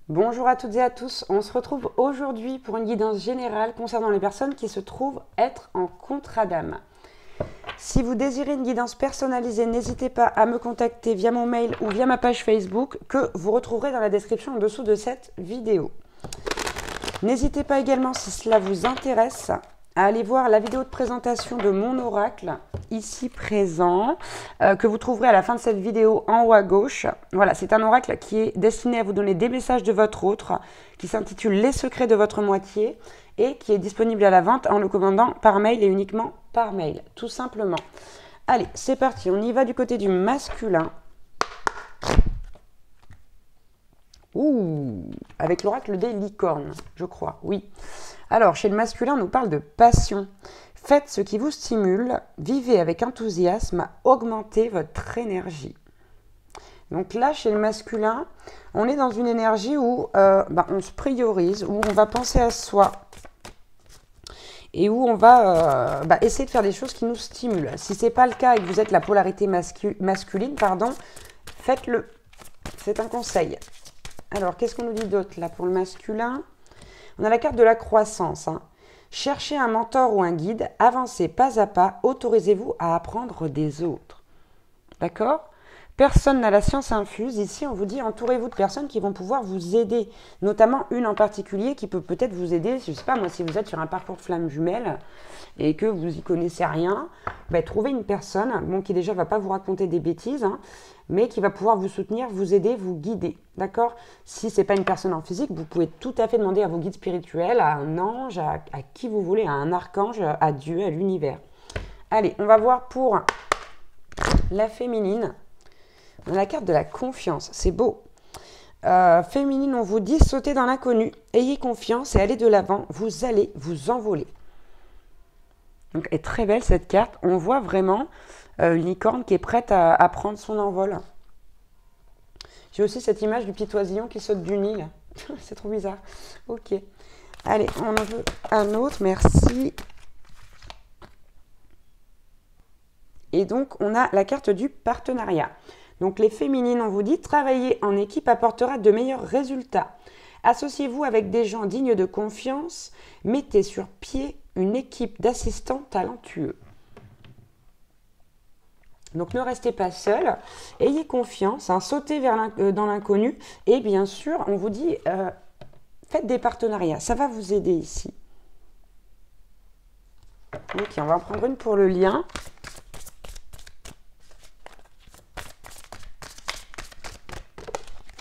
Bonjour à toutes et à tous, on se retrouve aujourd'hui pour une guidance générale concernant les personnes qui se trouvent être en contrat d'âme. Si vous désirez une guidance personnalisée, n'hésitez pas à me contacter via mon mail ou via ma page Facebook que vous retrouverez dans la description en dessous de cette vidéo. N'hésitez pas également, si cela vous intéresse, à aller voir la vidéo de présentation de mon oracle, ici présent, que vous trouverez à la fin de cette vidéo en haut à gauche. Voilà, c'est un oracle qui est destiné à vous donner des messages de votre autre, qui s'intitule Les secrets de votre moitié et qui est disponible à la vente en le commandant par mail et uniquement par mail, tout simplement. Allez, c'est parti, on y va du côté du masculin. Ouh, avec l'oracle des licornes, je crois, oui. Alors, chez le masculin, on nous parle de passion. Faites ce qui vous stimule, vivez avec enthousiasme, augmentez votre énergie. Donc là, chez le masculin, on est dans une énergie où on se priorise, où on va penser à soi et où on va essayer de faire des choses qui nous stimulent. Si ce n'est pas le cas et que vous êtes la polarité masculine, faites-le. C'est un conseil. Alors, qu'est-ce qu'on nous dit d'autre là pour le masculin? On a la carte de la croissance. Cherchez un mentor ou un guide, avancez pas à pas, autorisez-vous à apprendre des autres. D'accord? Personne n'a la science infuse. Ici, on vous dit entourez-vous de personnes qui vont pouvoir vous aider, notamment une en particulier qui peut peut-être vous aider. Je ne sais pas, moi, si vous êtes sur un parcours de flamme jumelle et que vous n'y connaissez rien, trouvez une personne qui déjà ne va pas vous raconter des bêtises, mais qui va pouvoir vous soutenir, vous aider, vous guider. D'accord? Si ce n'est pas une personne en physique, vous pouvez tout à fait demander à vos guides spirituels, à un ange, à qui vous voulez, à un archange, à Dieu, à l'univers. Allez, on va voir pour la féminine. On a la carte de la confiance, c'est beau. Féminine, on vous dit sautez dans l'inconnu, ayez confiance et allez de l'avant, vous allez vous envoler. Donc, elle est très belle cette carte. On voit vraiment une licorne qui est prête à prendre son envol. J'ai aussi cette image du petit oisillon qui saute du nid. C'est trop bizarre. Ok. Allez, on en veut un autre, merci. Et donc, on a la carte du partenariat. Donc, les féminines, on vous dit, travailler en équipe apportera de meilleurs résultats. Associez-vous avec des gens dignes de confiance. Mettez sur pied une équipe d'assistants talentueux. Donc, ne restez pas seul. Ayez confiance, sautez dans l'inconnu. Et bien sûr, on vous dit, faites des partenariats. Ça va vous aider ici. Ok, on va en prendre une pour le lien.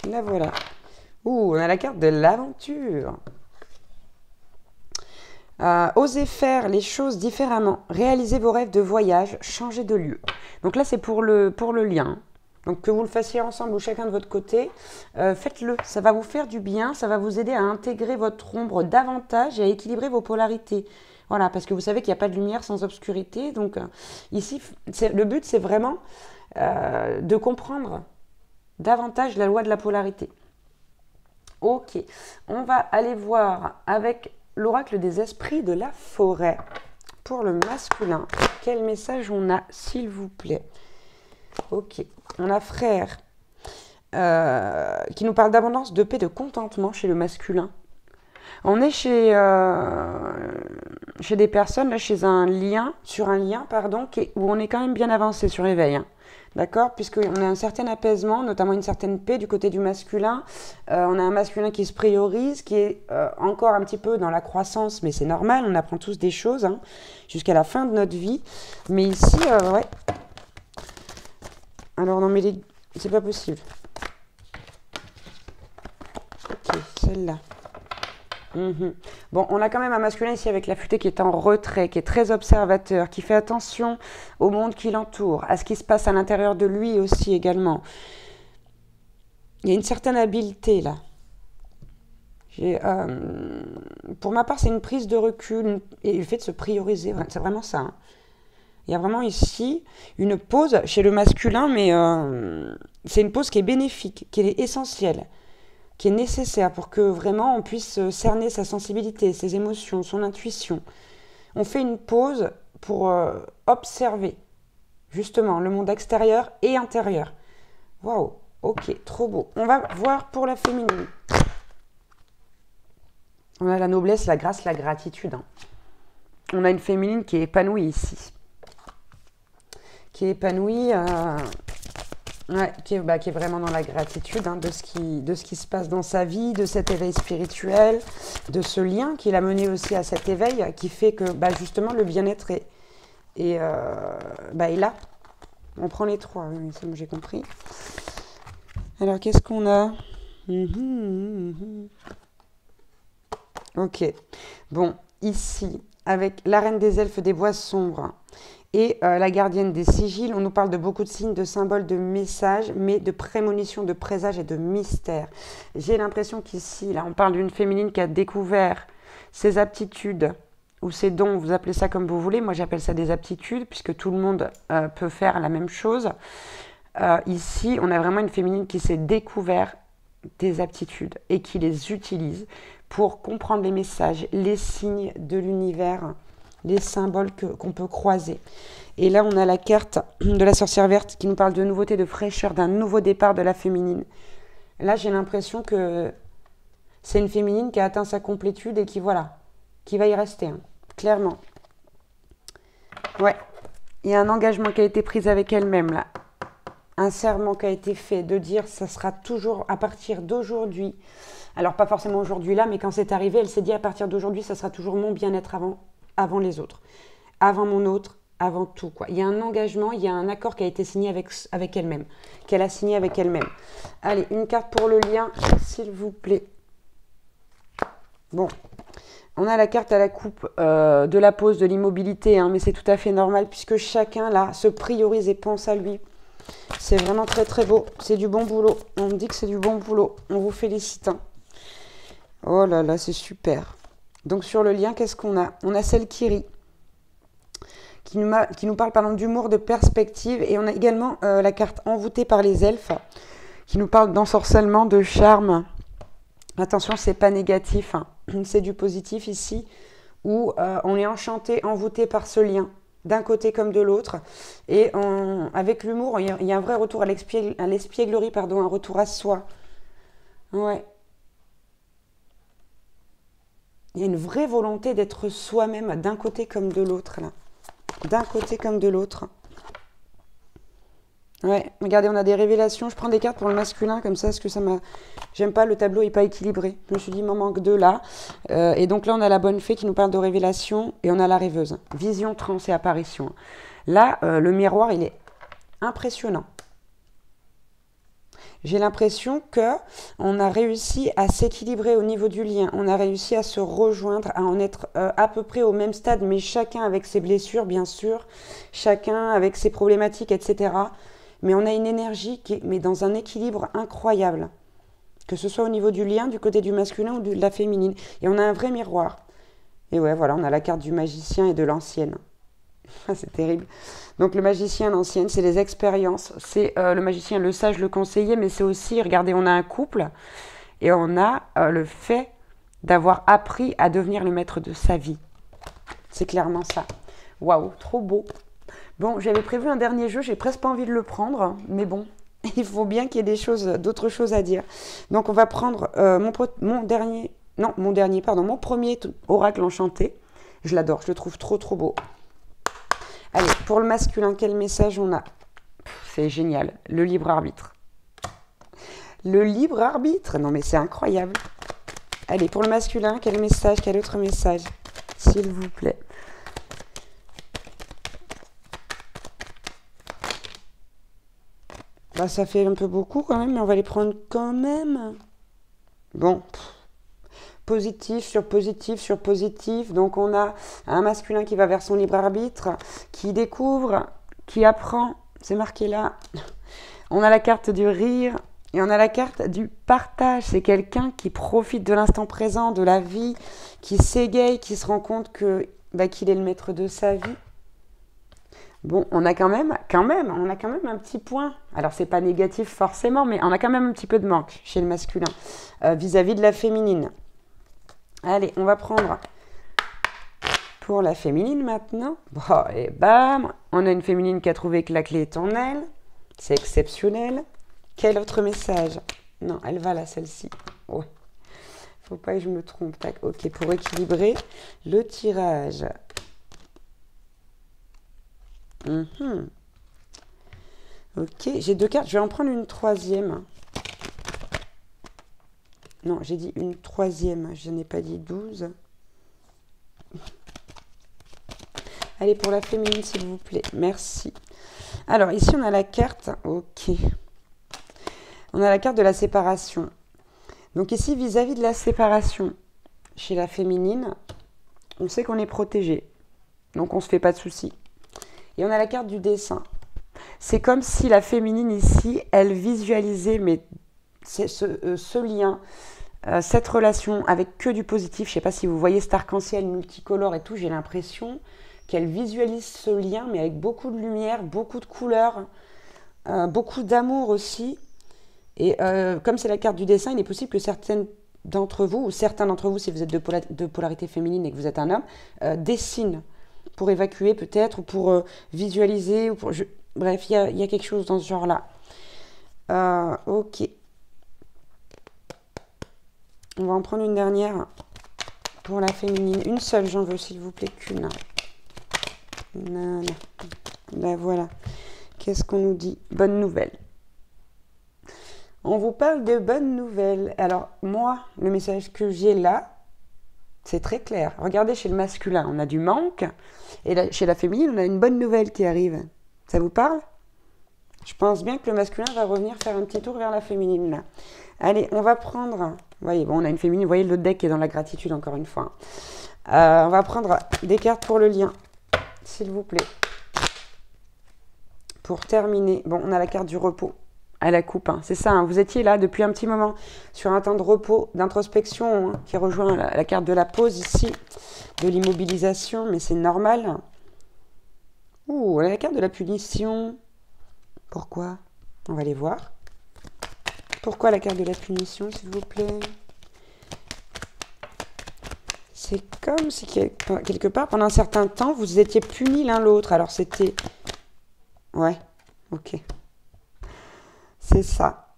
La voilà. Ouh, on a la carte de l'aventure. Osez faire les choses différemment. Réalisez vos rêves de voyage. Changez de lieu. Donc là, c'est pour le lien. Donc que vous le fassiez ensemble ou chacun de votre côté, faites-le. Ça va vous faire du bien. Ça va vous aider à intégrer votre ombre davantage et à équilibrer vos polarités. Voilà, parce que vous savez qu'il n'y a pas de lumière sans obscurité. Donc ici, le but, c'est vraiment de comprendre davantage la loi de la polarité. Ok, on va aller voir avec l'oracle des esprits de la forêt. Pour le masculin, quel message on a, s'il vous plaît? Ok, on a frère qui nous parle d'abondance, de paix, de contentement chez le masculin. On est chez des personnes, là, sur un lien, où on est quand même bien avancé sur l'éveil. D'accord? Puisqu'on a un certain apaisement, notamment une certaine paix du côté du masculin. On a un masculin qui se priorise, qui est encore un petit peu dans la croissance, mais c'est normal, on apprend tous des choses jusqu'à la fin de notre vie. Mais ici, ouais. Alors, non, mais c'est pas possible. Ok, celle-là. Bon, on a quand même un masculin ici avec la futée qui est en retrait, qui est très observateur, qui fait attention au monde qui l'entoure, à ce qui se passe à l'intérieur de lui aussi également. Il y a une certaine habileté là. Pour ma part, c'est une prise de recul et le fait de se prioriser, c'est vraiment ça. Il y a vraiment ici une pause chez le masculin, mais c'est une pause qui est bénéfique, qui est essentielle, qui est nécessaire pour que vraiment on puisse cerner sa sensibilité, ses émotions, son intuition. On fait une pause pour observer justement le monde extérieur et intérieur. Waouh, ok, trop beau. On va voir pour la féminine. On a la noblesse, la grâce, la gratitude. Hein. On a une féminine qui est épanouie ici. Qui est épanouie, ouais, qui est vraiment dans la gratitude hein, de ce qui se passe dans sa vie, de cet éveil spirituel, de ce lien qui l'a mené aussi à cet éveil, qui fait que justement le bien-être est là. On prend les trois, oui, c'est bon, j'ai compris. Alors, qu'est-ce qu'on a? Ok. Bon, ici, avec la reine des elfes des bois sombres et la gardienne des sigils, on nous parle de beaucoup de signes, de symboles, de messages, mais de prémonitions, de présages et de mystères. J'ai l'impression qu'ici, là, on parle d'une féminine qui a découvert ses aptitudes ou ses dons, vous appelez ça comme vous voulez. Moi, j'appelle ça des aptitudes, puisque tout le monde peut faire la même chose. Ici, on a vraiment une féminine qui s'est découvert des aptitudes et qui les utilise pour comprendre les messages, les signes de l'univers, les symboles qu'on peut croiser. Et là, on a la carte de la sorcière verte qui nous parle de nouveauté, de fraîcheur, d'un nouveau départ de la féminine. Là, j'ai l'impression que c'est une féminine qui a atteint sa complétude et qui va y rester, hein, clairement. Ouais, il y a un engagement qui a été pris avec elle-même, là. Un serment qui a été fait de dire ça sera toujours à partir d'aujourd'hui. Alors, pas forcément aujourd'hui là, mais quand c'est arrivé, elle s'est dit à partir d'aujourd'hui, ça sera toujours mon bien-être avant les autres. Avant mon autre, avant tout, quoi. Il y a un engagement, il y a un accord qui a été signé avec elle-même, qu'elle a signé avec elle-même. Allez, une carte pour le lien, s'il vous plaît. Bon, on a la carte à la coupe de la pause, de l'immobilité, hein, mais c'est tout à fait normal puisque chacun, là, se priorise et pense à lui. C'est vraiment très, très beau. C'est du bon boulot. On me dit que c'est du bon boulot. On vous félicite. Hein. Oh là là, c'est super. Donc, sur le lien, qu'est-ce qu'on a? On a celle qui rit, qui nous parle d'humour, de perspective. Et on a également la carte envoûtée par les elfes, qui nous parle d'ensorcellement, de charme. Attention, c'est pas négatif. Hein. C'est du positif ici, où on est enchanté, envoûté par ce lien, d'un côté comme de l'autre. Et avec l'humour, il y a un vrai retour à l'espièglerie, un retour à soi. Ouais. Il y a une vraie volonté d'être soi-même, d'un côté comme de l'autre, là. D'un côté comme de l'autre. Ouais, regardez, on a des révélations. Je prends des cartes pour le masculin, comme ça, parce que ça m'a... J'aime pas, le tableau n'est pas équilibré. Je me suis dit, il m'en manque deux là. Et donc là, on a la bonne fée qui nous parle de révélation, et on a la rêveuse. Vision, transe et apparition. Là, le miroir, il est impressionnant. J'ai l'impression qu'on a réussi à s'équilibrer au niveau du lien. On a réussi à se rejoindre, à en être à peu près au même stade, mais chacun avec ses blessures, bien sûr. Chacun avec ses problématiques, etc. Mais on a une énergie qui est dans un équilibre incroyable. Que ce soit au niveau du lien, du côté du masculin ou de la féminine. Et on a un vrai miroir. Et ouais, voilà, on a la carte du magicien et de l'ancienne. C'est terrible. Donc le magicien, l'ancienne, c'est les expériences. C'est le magicien, le sage, le conseiller, mais c'est aussi, regardez, on a un couple et on a le fait d'avoir appris à devenir le maître de sa vie. C'est clairement ça. Waouh, trop beau. Bon, j'avais prévu un dernier jeu, j'ai presque pas envie de le prendre, mais bon, il faut bien qu'il y ait d'autres choses à dire. Donc on va prendre mon premier oracle enchanté. Je l'adore, je le trouve trop trop beau. Allez, pour le masculin, quel message on a? C'est génial, le libre arbitre. Le libre arbitre, non mais c'est incroyable. Allez, pour le masculin, quel autre message, s'il vous plaît? Ça fait un peu beaucoup quand même, mais on va les prendre quand même. Bon, positif sur positif sur positif. Donc on a un masculin qui va vers son libre arbitre, qui découvre, qui apprend. C'est marqué là. On a la carte du rire et on a la carte du partage. C'est quelqu'un qui profite de l'instant présent, de la vie, qui s'égaye, qui se rend compte qu'il est le maître de sa vie. Bon, on a quand même un petit point. Alors, c'est pas négatif forcément, mais on a quand même un petit peu de manque chez le masculin vis-à-vis de la féminine. Allez, on va prendre pour la féminine maintenant. Bon, et bam, on a une féminine qui a trouvé que la clé est en elle. C'est exceptionnel. Quel autre message? Non, elle va là, celle-ci. Ouais. Faut pas que je me trompe. Tac, ok, pour équilibrer le tirage. Ok, j'ai 2 cartes. Je vais en prendre une troisième. Non, j'ai dit une troisième. Je n'ai pas dit 12. Allez, pour la féminine, s'il vous plaît. Merci. Alors, ici, on a la carte. Ok. On a la carte de la séparation. Donc ici, vis-à-vis de la séparation, chez la féminine, on sait qu'on est protégé. Donc, on ne se fait pas de soucis. Et on a la carte du dessin. C'est comme si la féminine, ici, elle visualisait mais ce lien, cette relation avec que du positif. Je ne sais pas si vous voyez cet arc-en-ciel multicolore et tout. J'ai l'impression qu'elle visualise ce lien, mais avec beaucoup de lumière, beaucoup de couleurs, beaucoup d'amour aussi. Et comme c'est la carte du dessin, il est possible que certaines d'entre vous, ou certains d'entre vous, si vous êtes de polarité féminine et que vous êtes un homme, dessinent pour évacuer peut-être, ou pour visualiser, ou pour... Bref, il y a quelque chose dans ce genre-là. Ok. On va en prendre une dernière pour la féminine. Une seule, j'en veux, s'il vous plaît, qu'une. Là, voilà. Qu'est-ce qu'on nous dit? Bonne nouvelle. On vous parle de bonnes nouvelles. Alors, moi, le message que j'ai là, c'est très clair. Regardez, chez le masculin, on a du manque. Et là, chez la féminine, on a une bonne nouvelle qui arrive. Ça vous parle? Je pense bien que le masculin va revenir faire un petit tour vers la féminine, là. Allez, on va prendre... Vous voyez, bon, on a une féminine. Vous voyez, le deck est dans la gratitude, encore une fois. On va prendre des cartes pour le lien, s'il vous plaît. Pour terminer, bon, on a la carte du repos. À la coupe, hein. C'est ça, hein. Vous étiez là depuis un petit moment sur un temps de repos, d'introspection, hein, qui rejoint la carte de la pause ici, de l'immobilisation, mais c'est normal. Ouh, la carte de la punition. Pourquoi? On va les voir. Pourquoi la carte de la punition, s'il vous plaît? C'est comme si quelque part, pendant un certain temps, vous étiez punis l'un l'autre. Alors c'était... Ouais, ok. C'est ça.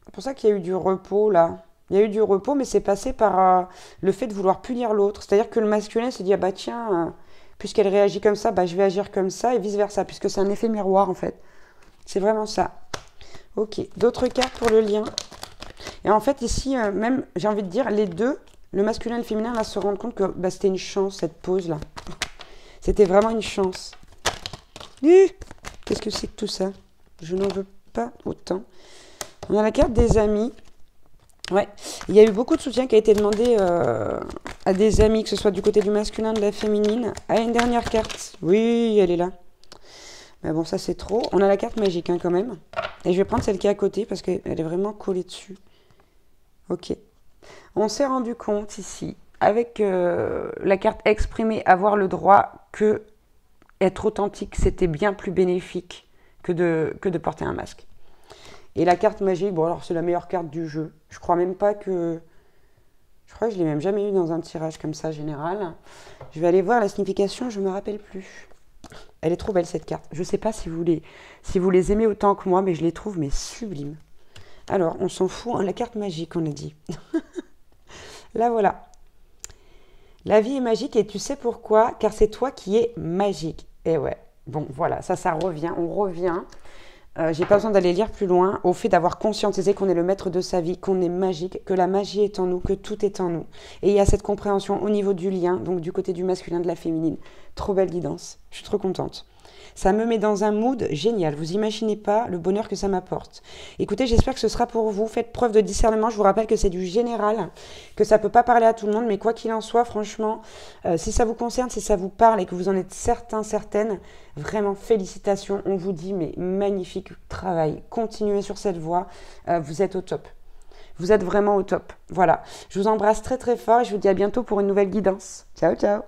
C'est pour ça qu'il y a eu du repos, là. Il y a eu du repos, mais c'est passé par le fait de vouloir punir l'autre. C'est-à-dire que le masculin s'est dit, ah bah tiens, puisqu'elle réagit comme ça, bah je vais agir comme ça, et vice-versa, puisque c'est un effet miroir, en fait. C'est vraiment ça. Ok, d'autres cartes pour le lien. Et en fait, ici, même, j'ai envie de dire, les deux, le masculin et le féminin, là, se rendent compte que bah, c'était une chance, cette pause-là. C'était vraiment une chance. Qu'est-ce que c'est que tout ça? Je n'en veux pas autant. On a la carte des amis. Ouais, il y a eu beaucoup de soutien qui a été demandé à des amis, que ce soit du côté du masculin, de la féminine. Ah, une dernière carte. Oui, elle est là. Mais bon, ça c'est trop. On a la carte magique, hein, quand même. Et je vais prendre celle qui est à côté parce qu'elle est vraiment collée dessus. Ok. On s'est rendu compte ici, avec la carte exprimée, avoir le droit que être authentique, c'était bien plus bénéfique que de porter un masque. Et la carte magique, bon alors c'est la meilleure carte du jeu. Je crois même pas que... Je crois que je l'ai même jamais eu dans un tirage comme ça général. Je vais aller voir la signification, je me rappelle plus. Elle est trop belle cette carte. Je sais pas si vous les aimez autant que moi, mais je les trouve mais sublimes. Alors, on s'en fout, hein, la carte magique, on a dit. Là voilà. La vie est magique et tu sais pourquoi? Car c'est toi qui es magique. Et ouais, bon voilà, ça revient, on revient. J'ai pas besoin d'aller lire plus loin, au fait d'avoir conscientisé qu'on est le maître de sa vie, qu'on est magique, que la magie est en nous, que tout est en nous. Et il y a cette compréhension au niveau du lien, donc du côté du masculin, de la féminine. Trop belle guidance, je suis trop contente. Ça me met dans un mood génial, vous imaginez pas le bonheur que ça m'apporte. Écoutez, j'espère que ce sera pour vous, faites preuve de discernement, je vous rappelle que c'est du général, que ça peut pas parler à tout le monde, mais quoi qu'il en soit, franchement, si ça vous concerne, si ça vous parle et que vous en êtes certains, certaines, vraiment félicitations, on vous dit, mais magnifique travail, continuez sur cette voie, vous êtes au top. Vous êtes vraiment au top. Voilà, je vous embrasse très très fort et je vous dis à bientôt pour une nouvelle guidance. Ciao, ciao.